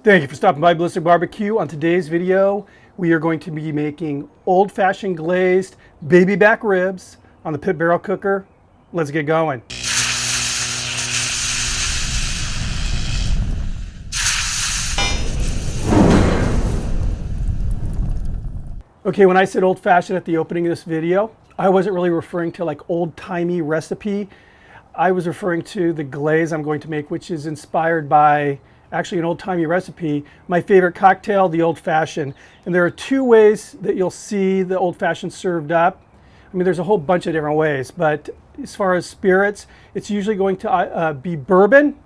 Thank you for stopping by Ballistic BBQ. On today's video, we are going to be making old-fashioned glazed baby back ribs on the pit barrel cooker. Let's get going. Okay, when I said old-fashioned at the opening of this video, I wasn't really referring to like old-timey recipe. I was referring to the glaze I'm going to make, which is inspired by actually an old-timey recipe, my favorite cocktail, the old-fashioned. And there are two ways that you'll see the old-fashioned served up. I mean, there's a whole bunch of different ways, but as far as spirits, it's usually going to be bourbon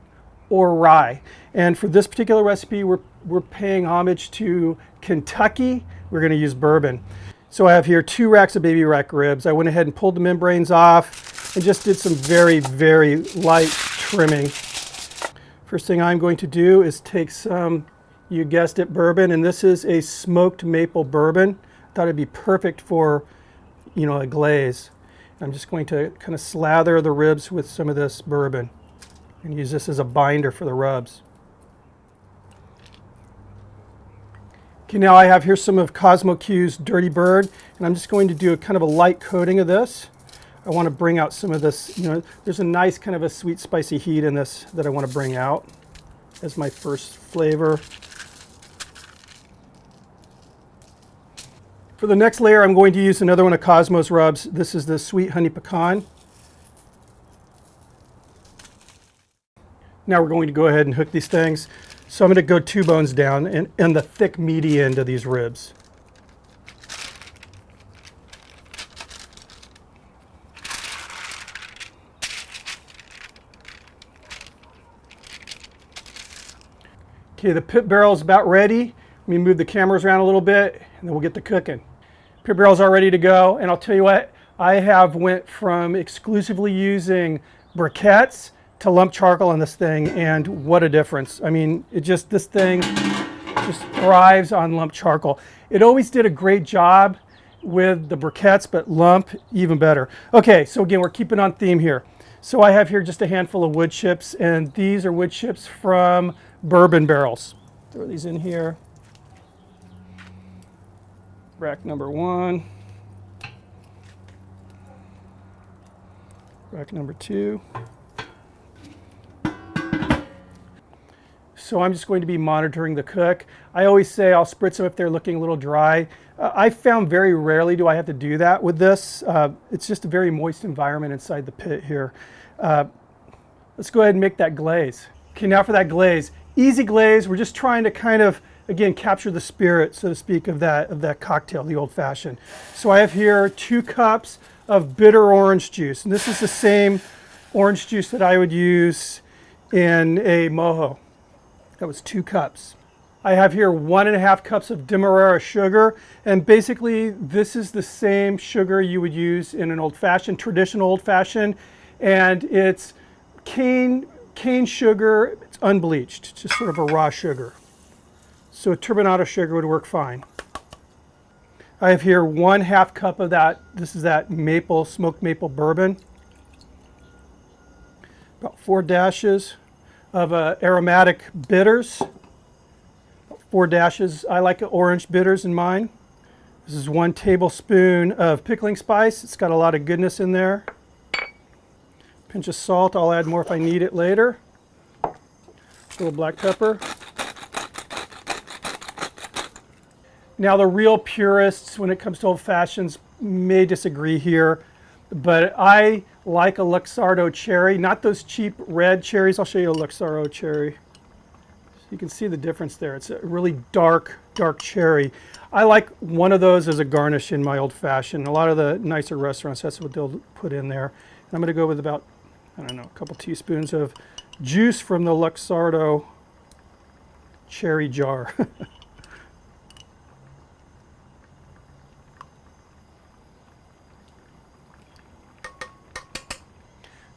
or rye. And for this particular recipe, we're paying homage to Kentucky. We're going to use bourbon. So I have here 2 racks of baby back ribs. I went ahead and pulled the membranes off and just did some very, very light trimming. First thing I'm going to do is take some, you guessed it, bourbon, and this is a smoked maple bourbon. I thought it'd be perfect for, a glaze. I'm just going to kind of slather the ribs with some of this bourbon and use this as a binder for the rubs. Okay, now I have here some of Cosmo Q's Dirty Bird, and I'm just going to do a kind of a light coating of this. I want to bring out some of this, there's a nice kind of a sweet spicy heat in this that I want to bring out as my first flavor. For the next layer, I'm going to use another one of Cosmo's rubs. This is the Sweet Honey Pecan. Now we're going to go ahead and hook these things. So I'm going to go 2 bones down and the thick meaty end of these ribs. Okay, the pit barrel is about ready. Let me move the cameras around a little bit and then we'll get to cooking. Pit barrel's all ready to go, and I'll tell you what, I have went from exclusively using briquettes to lump charcoal on this thing, and what a difference. I mean, this thing just thrives on lump charcoal. It always did a great job with the briquettes, but lump even better. Okay, so again, we're keeping on theme here. So I have here just a handful of wood chips, and these are wood chips from bourbon barrels. Throw these in here. Rack number 1. Rack number 2. So I'm just going to be monitoring the cook. I always say I'll spritz them if they're looking a little dry. I found very rarely do I have to do that with this. It's just a very moist environment inside the pit here. Let's go ahead and make that glaze. Okay, now for that glaze. Easy glaze. We're just trying to kind of, again, capture the spirit, so to speak, of that cocktail, the old-fashioned. So I have here 2 cups of bitter orange juice. And this is the same orange juice that I would use in a mojo. That was 2 cups. I have here 1.5 cups of Demerara sugar, and basically this is the same sugar you would use in an old-fashioned, traditional old-fashioned, and it's cane sugar. It's unbleached, it's just sort of a raw sugar. So turbinado sugar would work fine. I have here 1/2 cup of that. This is that smoked maple bourbon. About 4 dashes of aromatic bitters. 4 dashes. I like orange bitters in mine. This is 1 tablespoon of pickling spice. It's got a lot of goodness in there. Pinch of salt. I'll add more if I need it later. A little black pepper. Now the real purists when it comes to old fashions may disagree here, but I like a Luxardo cherry, not those cheap red cherries. I'll show you a Luxardo cherry. So you can see the difference there. It's a really dark cherry. I like one of those as a garnish in my old fashioned. A lot of the nicer restaurants, that's what they'll put in there. And I'm going to go with about, I don't know, a couple teaspoons of juice from the Luxardo cherry jar.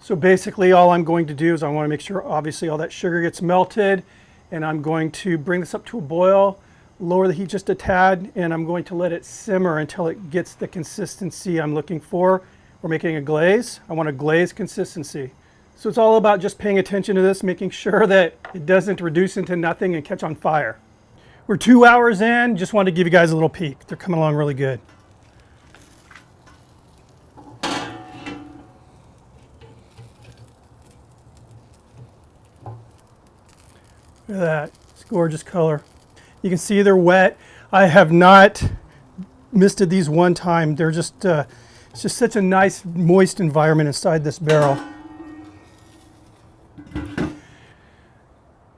So basically all I'm going to do is I want to make sure obviously all that sugar gets melted, and I'm going to bring this up to a boil, lower the heat just a tad, and I'm going to let it simmer until it gets the consistency I'm looking for. We're making a glaze. I want a glaze consistency. So it's all about just paying attention to this, making sure that it doesn't reduce into nothing and catch on fire. We're 2 hours in, just wanted to give you guys a little peek. They're coming along really good. Look at that, it's gorgeous color. You can see they're wet. I have not misted these one time. They're just, it's just such a nice moist environment inside this barrel.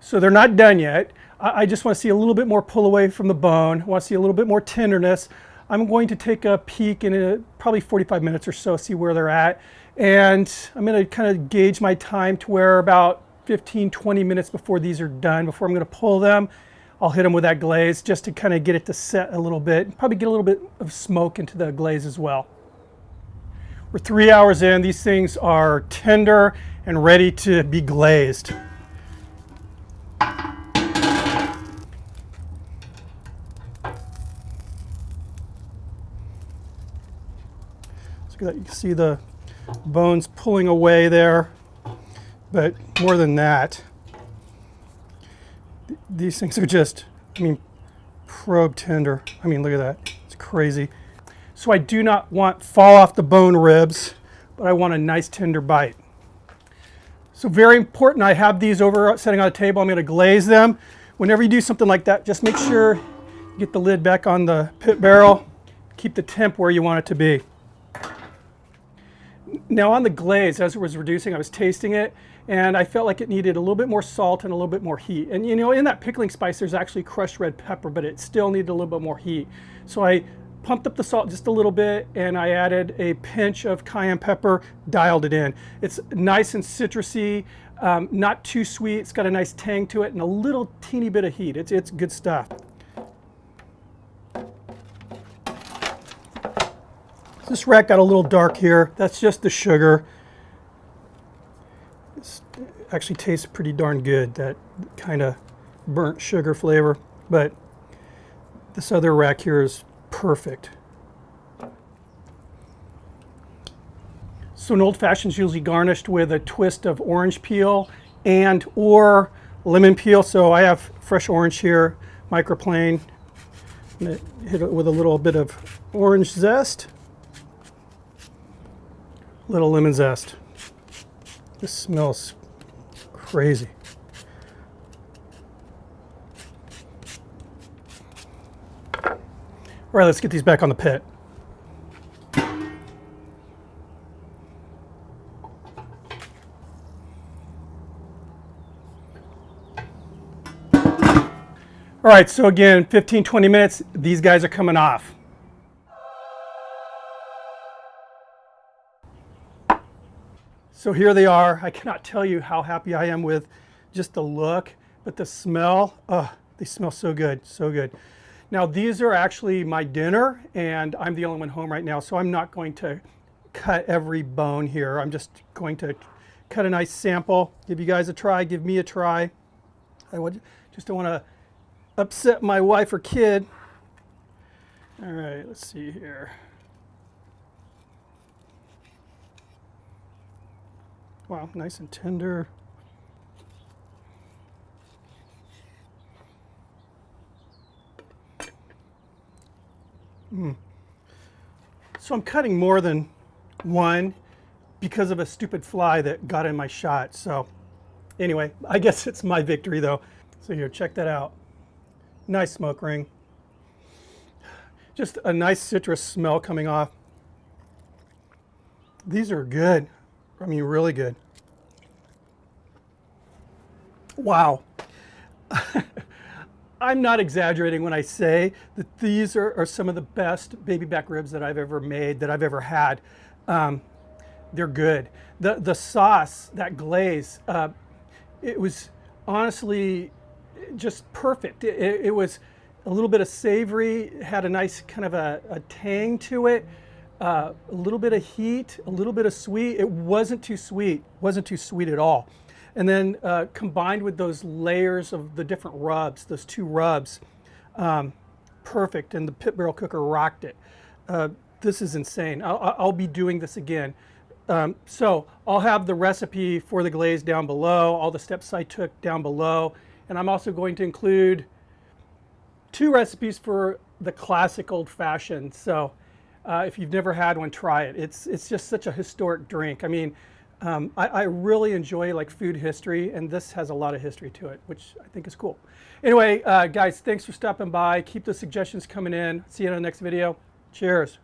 So they're not done yet. I just want to see a little bit more pull away from the bone. I want to see a little bit more tenderness. I'm going to take a peek in probably 45 minutes or so, see where they're at. And I'm going to kind of gauge my time to where about 15-20 minutes before these are done, before I'm going to pull them. I'll hit them with that glaze just to kind of get it to set a little bit. Probably get a little bit of smoke into the glaze as well. We're 3 hours in. These things are tender and ready to be glazed. So you can see the bones pulling away there, but more than that, these things are just, I mean, probe tender. I mean, look at that, it's crazy. So I do not want fall off the bone ribs, but I want a nice tender bite. So very important, I have these over setting on a table. I'm going to glaze them. Whenever you do something like that, just make sure you get the lid back on the pit barrel. Keep the temp where you want it to be. Now on the glaze, as it was reducing, I was tasting it, and I felt like it needed a little bit more salt and a little bit more heat. And you know, in that pickling spice, there's actually crushed red pepper, but it still needed a little bit more heat. So I pumped up the salt just a little bit, and I added a pinch of cayenne pepper, dialed it in. It's nice and citrusy, not too sweet. It's got a nice tang to it and a little teeny bit of heat. It's good stuff. This rack got a little dark here. That's just the sugar. It actually tastes pretty darn good, that kind of burnt sugar flavor. But this other rack here is perfect. So an old fashioned is usually garnished with a twist of orange peel and or lemon peel. So I have fresh orange here, microplane. I'm gonna hit it with a little bit of orange zest. Little lemon zest. This smells crazy. All right, let's get these back on the pit. All right, so again, 15-20 minutes, these guys are coming off. So here they are. I cannot tell you how happy I am with just the look, but the smell, they smell so good, so good. Now these are actually my dinner, and I'm the only one home right now, so I'm not going to cut every bone here. I'm just going to cut a nice sample, give you guys a try, give me a try. Just don't want to upset my wife or kid. All right, let's see here. Wow, nice and tender. So I'm cutting more than one because of a stupid fly that got in my shot. So anyway, I guess it's my victory though. So here, check that out. Nice smoke ring. Just a nice citrus smell coming off. These are good. I mean, really good. Wow. I'm not exaggerating when I say that these are some of the best baby back ribs that I've ever made, that I've ever had. They're good. The sauce, that glaze, it was honestly just perfect. It was a little bit of savory, had a nice kind of a tang to it. A little bit of heat, a little bit of sweet. It wasn't too sweet, wasn't too sweet at all. And then combined with those layers of the different rubs, those two rubs, perfect. And the pit barrel cooker rocked it. This is insane. I'll be doing this again. So I'll have the recipe for the glaze down below, all the steps I took down below, and I'm also going to include 2 recipes for the classic old fashioned. So if you've never had one, try it. It's just such a historic drink. I mean, I really enjoy like food history, and this has a lot of history to it, which I think is cool. Anyway, guys, thanks for stopping by. Keep the suggestions coming in. See you in the next video. Cheers.